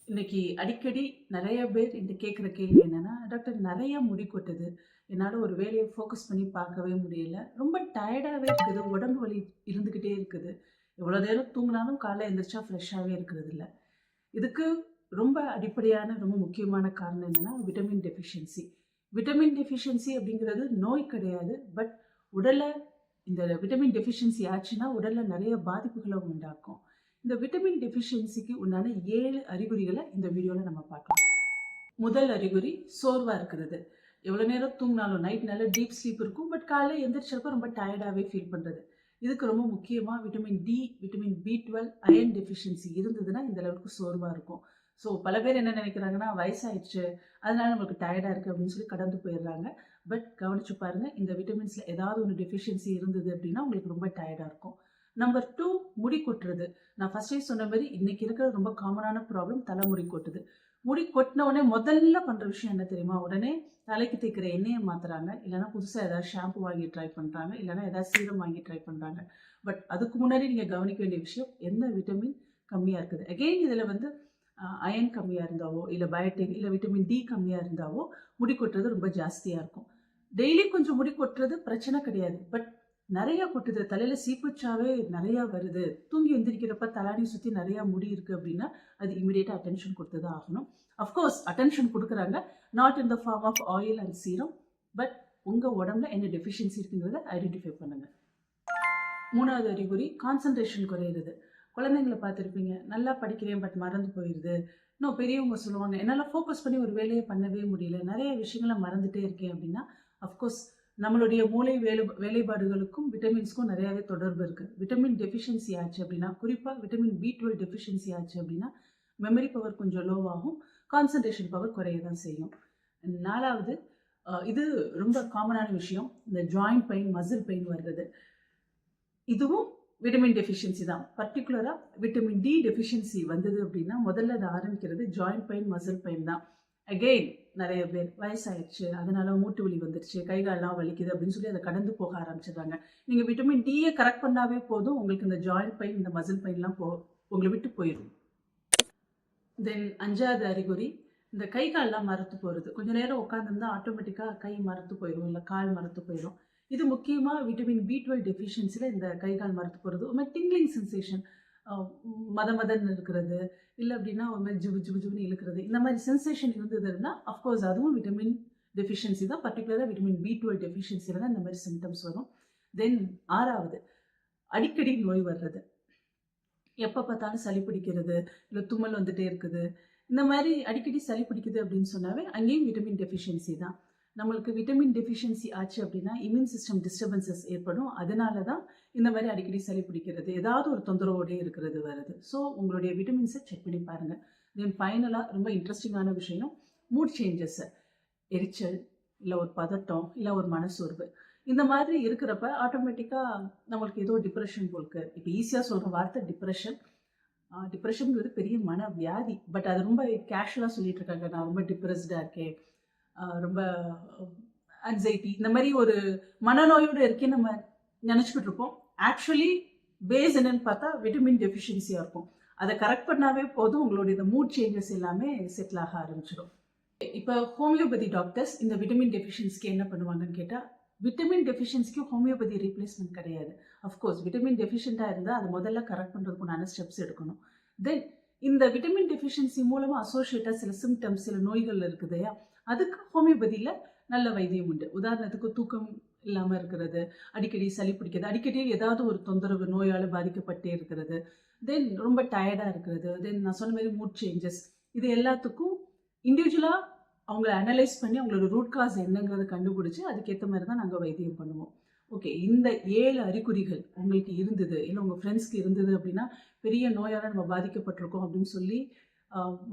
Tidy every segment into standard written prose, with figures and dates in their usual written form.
இன்னைக்கு அடிக்கடி நிறைய பேர் என்கிட்ட கேட்குற கேள்வி என்னன்னா, டாக்டர் நிறைய முடி கொட்டுது. என்னால ஒரு வேலைய ஃபோக்கஸ் பண்ணி பார்க்கவே முடியல. ரொம்ப டயர்டாவே இருக்குது. உடம்பு வலி இருந்துகிட்டே இருக்குது. எவ்வளோ நேரம் தூங்குனாலும் காலைல எந்திரிச்சா ஃப்ரெஷ்ஷாவே இருக்கிறதில்ல. இதுக்கு ரொம்ப அடிப்படையான, ரொம்ப முக்கியமான காரணம் என்னன்னா, விட்டமின் டெஃபிஷியன்சி. விட்டமின் டெஃபிஷியன்சி அப்படிங்கிறது நோய் கிடையாது. பட் உடல்ல இந்த விட்டமின் டெஃபிஷியன்சி ஆச்சுன்னா, உடல்ல நிறைய பாதிப்புகள உண்டாக்கும். இந்த விட்டமின் டெஃபிஷியன்சிக்கு உண்டான 7 அறிகுறிகள இந்த வீடியோல நம்ம பார்க்கலாம். முதல் அறிகுறி சோர்வா இருக்கிறது. எவ்வளோ நேரம் தூங்குனாலும் நைட் நல்ல டீப் ஸ்லீப் இருக்கும். பட் காலைல எந்திரிச்சப்ப ரொம்ப டயர்டாவே ஃபீல் பண்றது. இதுக்கு ரொம்ப முக்கியமா விட்டமின் டி, விட்டமின் பி12, அயர்ன் டெஃபிஷியன்சி இருந்ததுன்னா இந்த அளவுக்கு சோர்வா இருக்கும். ஸோ பல பேர் என்ன நினைக்கிறாங்கன்னா, வயசாயிடுச்சு அதனால நம்மளுக்கு டயர்டா இருக்கு அப்படின்னு சொல்லி கடந்து போயிடுறாங்க. பட் கவனிச்சு பாருங்க, இந்த விட்டமின்ஸ்ல ஏதாவது ஒரு டெஃபிஷியன்சி இருந்தது அப்படின்னா உங்களுக்கு ரொம்ப டயர்டா இருக்கும். நம்பர் 2, முடி கொட்டுறது. நான் ஃபர்ஸ்டே சொன்ன மாதிரி இன்னைக்கு இருக்கிற ரொம்ப காமனான ப்ராப்ளம் தலைமுடி கொட்டுது. முடி கொட்டின உடனே முதல்ல பண்ற விஷயம் என்ன தெரியுமா? உடனே தலைக்கு தேய்க்கிற எண்ணெயை மாத்துறாங்க. இல்லைன்னா புதுசா ஏதாவது ஷாம்பு வாங்கி ட்ரை பண்றாங்க. இல்லைன்னா ஏதாவது சீரம் வாங்கி ட்ரை பண்றாங்க. பட் அதுக்கு முன்னாடி நீங்க கவனிக்க வேண்டிய விஷயம், எந்த விட்டமின் கம்மியா இருக்குது. அகெயின் இதுல வந்து அயன் கம்மியா இருந்தாவோ, இல்ல பயோட்டின், இல்ல விட்டமின் டி கம்மியா இருந்தாவோ முடி கொட்டுறது ரொம்ப ஜாஸ்தியா இருக்கும். டெய்லி கொஞ்சம் முடி கொட்டுறது பிரச்சனை கிடையாது. பட் நிறைய கொட்டுது, தலையில சீப்புச்சாவே நிறைய வருது, தூங்கி எந்திரிக்கிறப்ப தலானி சுத்தி நிறைய முடி இருக்கு அப்படின்னா அது இமீடியட்டா அட்டென்ஷன் கொடுத்து தான் ஆகணும். அஃப்கோர்ஸ் அட்டென்ஷன் கொடுக்குறாங்க, not in the form of oil and serum. But உங்க உடம்புல என்ன டெஃபிஷியன்சி இருக்குங்கிறத ஐடென்டிஃபை பண்ணுங்க. மூணாவது அறிகுறி கான்சன்ட்ரேஷன் குறையிறது. குழந்தைங்களை பார்த்துருப்பீங்க, நல்லா படிக்கிறேன் பட் மறந்து போயிடுது. இன்னும் பெரியவங்க சொல்லுவாங்க, என்னால் ஃபோக்கஸ் பண்ணி ஒரு வேலையை பண்ணவே முடியல, நிறைய விஷயங்களை மறந்துட்டே இருக்கேன் அப்படின்னா அஃப்கோர்ஸ் நம்மளுடைய மூளை வேலைப்பாடுகளுக்கும் விட்டமின்ஸ்க்கும் நிறையாவே தொடர்பு இருக்குது. விட்டமின் டெஃபிஷியன்சி ஆச்சு அப்படின்னா, குறிப்பாக விட்டமின் பி12 டெஃபிஷியன்சி ஆச்சு அப்படின்னா மெமரி பவர் கொஞ்சம் லோவாகும், கான்சன்ட்ரேஷன் பவர் குறைய தான் செய்யும். நாலாவது, இது ரொம்ப காமனான விஷயம், இந்த ஜாயிண்ட் பெயின், மசில் பெயின் வர்றது. இதுவும் விட்டமின் டெஃபிஷியன்சி தான். பர்டிகுலராக விட்டமின் டி டெஃபிஷியன்சி வந்தது அப்படின்னா முதல்ல அது ஆரம்பிக்கிறது ஜாயிண்ட் பெயின், மசில் பெயின் தான். அகெயின் நிறைய பேர் வயசாயிடுச்சு அதனால மூட்டு வலி வந்துருச்சு, கை காலெல்லாம் வலிக்குது அப்படின்னு சொல்லி அதை கடந்து போக ஆரம்பிச்சிடுறாங்க. நீங்கள் விட்டமின் டியை கரெக்ட் பண்ணாவே போதும், உங்களுக்கு இந்த ஜாயிண்ட் பெயின், இந்த மசில் பெயின்லாம் உங்களை விட்டு போயிடும். தென் அஞ்சாவது அறிகுறி, இந்த கை கால்லாம் மரத்து போகிறது. கொஞ்சம் நேரம் உட்காந்துருந்தா ஆட்டோமேட்டிக்காக கை மரத்து போயிடும், இல்லை கால் மரத்து போயிடும். இது முக்கியமாக விட்டமின் பி12 டெஃபிஷியன்சியில் இந்த கை கால் மரத்து போகிறது, ஒரு மாதிரி டிங்லிங் சென்சேஷன், மதன்னு இருக்கிறது, இல்லை அப்படின்னா ஒரு மாதிரி ஜிவு ஜிவு ஜிவுன்னு இழுக்கிறது, இந்த மாதிரி சென்சேஷன் இருந்ததுன்னா அஃப்கோர்ஸ் அதுவும் விட்டமின் டெஃபிஷியன்சி தான். பர்டிகுலராக விட்டமின் பி12 டெஃபிஷியன்சியில் தான் இந்த மாதிரி சிம்டம்ஸ் வரும். தென் ஆறாவது, அடிக்கடி நோய் வர்றது. எப்போ பார்த்தாலும் சளி பிடிக்கிறது, இல்லை தும்மல் வந்துட்டே இருக்குது, இந்த மாதிரி அடிக்கடி சளி பிடிக்குது அப்படின்னு சொன்னாவே அங்கேயும் விட்டமின் டெஃபிஷியன்சி தான். நம்மளுக்கு விட்டமின் டெஃபிஷியன்சி ஆச்சு அப்படின்னா இம்யூன் சிஸ்டம் டிஸ்டர்பன்சஸ் ஏற்படும். அதனால தான் இந்த மாதிரி அடிக்கடி சளி பிடிக்கிறது, ஏதாவது ஒரு தொந்தரவோடே இருக்கிறது வருது. ஸோ உங்களுடைய விட்டமின்ஸை செக் பண்ணி பாருங்கள். தென் ஃபைனலாக ரொம்ப இன்ட்ரெஸ்டிங்கான விஷயம், மூட் சேஞ்சஸ், எரிச்சல், இல்லை ஒரு பதட்டம், இல்லை ஒரு மனசோர்வு, இந்த மாதிரி இருக்கிறப்ப ஆட்டோமேட்டிக்காக நம்மளுக்கு ஏதோ டிப்ரெஷன் போலுக்கு. இப்போ ஈஸியாக சொல்கிற வார்த்தை டிப்ரெஷன். டிப்ரெஷனுங்கிறது பெரிய மன வியாதி. பட் அது ரொம்ப கேஷுவலாக சொல்லிட்டு இருக்காங்க, நான் ரொம்ப டிப்ரெஸ்டாக இருக்கேன், ரொம்ப ஆன்சைட்டி, இந்த மாதிரி ஒரு மனநோயோடு இருக்கே நம்ம நினச்சிக்கிட்டு இருப்போம். ஆக்சுவலி பேஸ் என்னன்னு பார்த்தா விட்டமின் டெஃபிஷியன்சியாக இருக்கும். அதை கரெக்ட் பண்ணாவே போதும், உங்களுடைய இந்த மூட் சேஞ்சஸ் எல்லாமே செட்டில் ஆக ஆரம்பிச்சிடும். இப்போ ஹோமியோபதி டாக்டர்ஸ் இந்த விட்டமின் டெஃபிஷியன்சிக்கு என்ன பண்ணுவாங்கன்னு கேட்டால், விட்டமின் டெஃபிஷியன்சிக்கு ஹோமியோபதி ரீப்ளேஸ்மெண்ட் கிடையாது. அஃப்கோர்ஸ் விட்டமின் டெஃபிஷியண்ட்டாக இருந்தால் அதை முதல்ல கரெக்ட் பண்ணுறதுக்குண்டான ஸ்டெப்ஸ் எடுக்கணும். தென் இந்த விட்டமின் டெஃபிஷியன்சி மூலமாக அசோசியேட்டாக சில சிம்டம்ஸ், சில நோய்கள் இருக்குதுயா, அதுக்கு ஹோமியோபதியில் நல்ல வைத்தியம் உண்டு. உதாரணத்துக்கு தூக்கம் இல்லாமல் இருக்கிறது, அடிக்கடி சளி பிடிக்கிறது, அடிக்கடி ஏதாவது ஒரு தொந்தரவு நோயால் பாதிக்கப்பட்டே இருக்கிறது, தென் ரொம்ப டயர்டாக இருக்கிறது, தென் நான் சொன்ன மாதிரி மூட் சேஞ்சஸ், இது எல்லாத்துக்கும் இண்டிவிஜுவலாக அவங்கள அனலைஸ் பண்ணி அவங்களோட ரூட் காஸ் என்னங்கிறத கண்டுபிடிச்சி அதுக்கேற்ற மாதிரி தான் நாங்கள் வைத்தியம் பண்ணுவோம். ஓகே, இந்த 7 அறிகுறிகள் உங்களுக்கு இருந்தது, இல்லை உங்கள் ஃப்ரெண்ட்ஸ்க்கு இருந்தது அப்படின்னா பெரிய நோயால் நம்ம பாதிக்கப்பட்டிருக்கோம் அப்படின்னு சொல்லி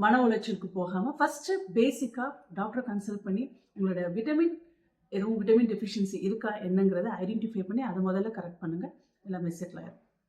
மன உளைச்சலுக்கு போகாமல் ஃபஸ்ட்டு பேசிக்காக டாக்டரை கன்சல்ட் பண்ணி உங்களோட எதுவும் விட்டமின் டெஃபிஷியன்சி இருக்கா என்னங்கிறத ஐடென்டிஃபை பண்ணி அதை முதல்ல கரெக்ட் பண்ணுங்கள், எல்லாமே செட்டில் ஆயிடும்.